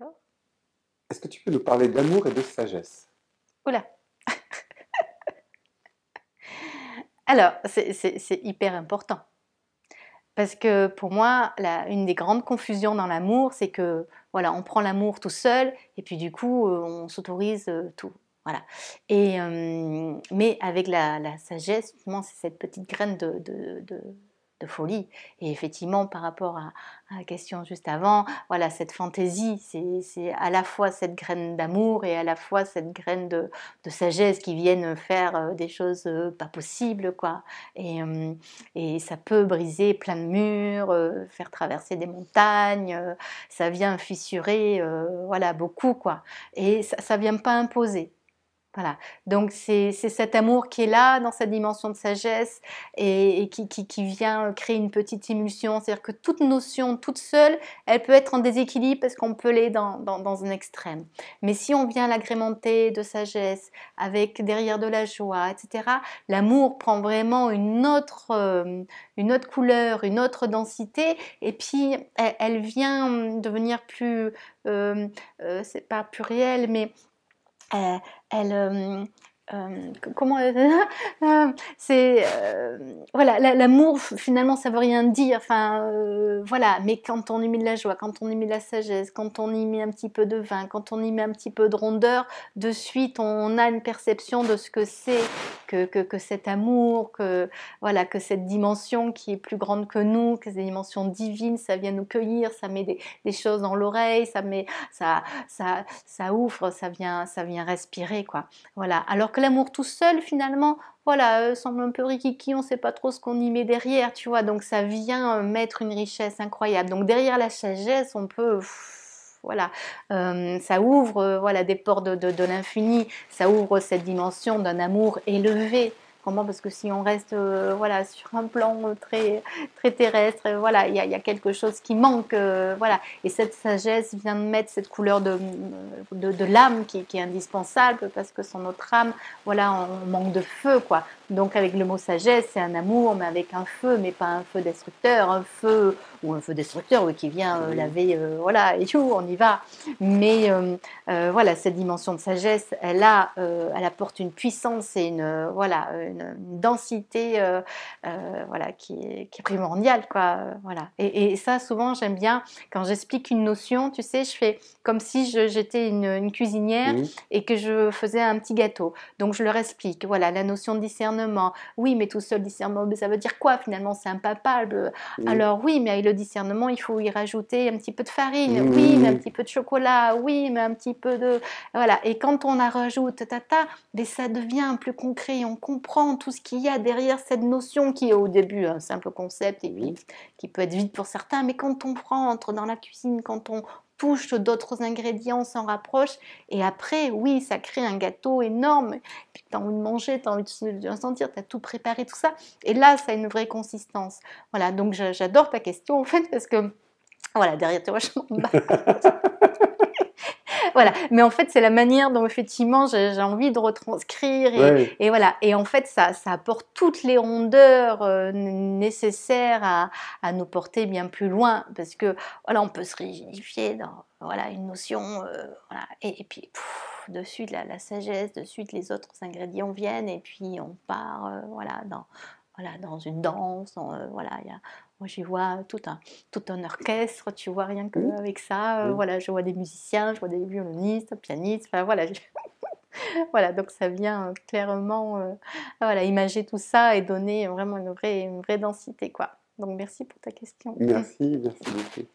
D'accord. Est-ce que tu peux nous parler d'amour et de sagesse? Oula. Alors, c'est hyper important. Parce que pour moi, une des grandes confusions dans l'amour, c'est que voilà, on prend l'amour tout seul et puis du coup, on s'autorise tout. Voilà. Mais avec la sagesse, justement, c'est cette petite graine de folie. Et effectivement, par rapport à la question juste avant, voilà, cette fantaisie, c'est à la fois cette graine d'amour et à la fois cette graine de sagesse qui viennent faire des choses pas possibles, quoi. Et, euh, et ça peut briser plein de murs, faire traverser des montagnes, ça vient fissurer, voilà, beaucoup, quoi. Et ça vient pas imposer. Voilà, donc c'est cet amour qui est là dans cette dimension de sagesse et qui vient créer une petite émulsion, c'est-à-dire que toute notion toute seule, elle peut être en déséquilibre parce qu'on peut aller dans un extrême. Mais si on vient l'agrémenter de sagesse, avec derrière de la joie, etc., l'amour prend vraiment une autre couleur, une autre densité, et puis elle vient devenir plus, c'est pas plus réelle, mais euh, elle, comment c'est voilà, l'amour finalement ça veut rien dire, enfin voilà, mais quand on y met de la joie, quand on y met de la sagesse, quand on y met un petit peu de vin, quand on y met un petit peu de rondeur, de suite on a une perception de ce que c'est que cet amour, que voilà, que cette dimension qui est plus grande que nous, que cette dimension divine, ça vient nous cueillir, ça met des choses dans l'oreille, ça ouvre, ça vient respirer, quoi. Voilà. Alors que l'amour tout seul, finalement, voilà, semble un peu rikiki, on ne sait pas trop ce qu'on y met derrière, tu vois. Donc ça vient mettre une richesse incroyable. Donc derrière la sagesse, on peut voilà, ça ouvre voilà, des portes de l'infini, ça ouvre cette dimension d'un amour élevé. Comment? Parce que si on reste voilà, sur un plan très terrestre, voilà, il y a quelque chose qui manque. Voilà. Et cette sagesse vient de mettre cette couleur de l'âme qui est indispensable parce que sans notre âme, voilà, on manque de feu, quoi. Donc avec le mot sagesse, c'est un amour, mais avec un feu, mais pas un feu destructeur, un feu ou un feu destructeur oui, qui vient laver, voilà, et tout, on y va. Mais voilà, cette dimension de sagesse, elle apporte une puissance et voilà, une densité voilà, qui est primordiale, quoi. Voilà. Et ça, souvent, j'aime bien, quand j'explique une notion, tu sais, je fais comme si j'étais une cuisinière Mhm. et que je faisais un petit gâteau. Donc, je leur explique, voilà, la notion de discernement. Oui, mais tout seul discernement, mais ça veut dire quoi finalement? C'est impalpable. Mhm. Alors oui, mais avec le discernement, il faut y rajouter un petit peu de farine. Oui, mais un Mhm. petit peu de chocolat. Oui, mais un petit peu de... Voilà. Et quand on en rajoute, mais ça devient plus concret. On comprend tout ce qu'il y a derrière cette notion qui est au début un simple concept et puis Mhm. qui peut être vide pour certains. Mais quand on rentre dans la cuisine, quand on touche d'autres ingrédients, on s'en rapproche. Et après, oui, ça crée un gâteau énorme. Puis tu as envie de manger, tu as envie de sentir, tu as tout préparé, tout ça. Et là, ça a une vraie consistance. Voilà, donc j'adore ta question en fait parce que voilà, derrière toi, je m'en bats. Voilà, mais en fait, c'est la manière dont effectivement j'ai envie de retranscrire Ouais. et voilà. Et en fait, ça apporte toutes les rondeurs nécessaires à nous porter bien plus loin parce que voilà, on peut se rigidifier dans voilà, une notion, voilà, et puis de suite la sagesse, de suite les autres ingrédients viennent et puis on part voilà, voilà, dans une danse, voilà, moi j'y vois tout un orchestre, tu vois, rien Mhm. qu'avec ça, Mhm. voilà, je vois des musiciens, je vois des violonistes, pianistes, enfin voilà, voilà, donc ça vient clairement, voilà, imager tout ça et donner vraiment une vraie densité, quoi. Donc merci pour ta question. Merci, merci beaucoup.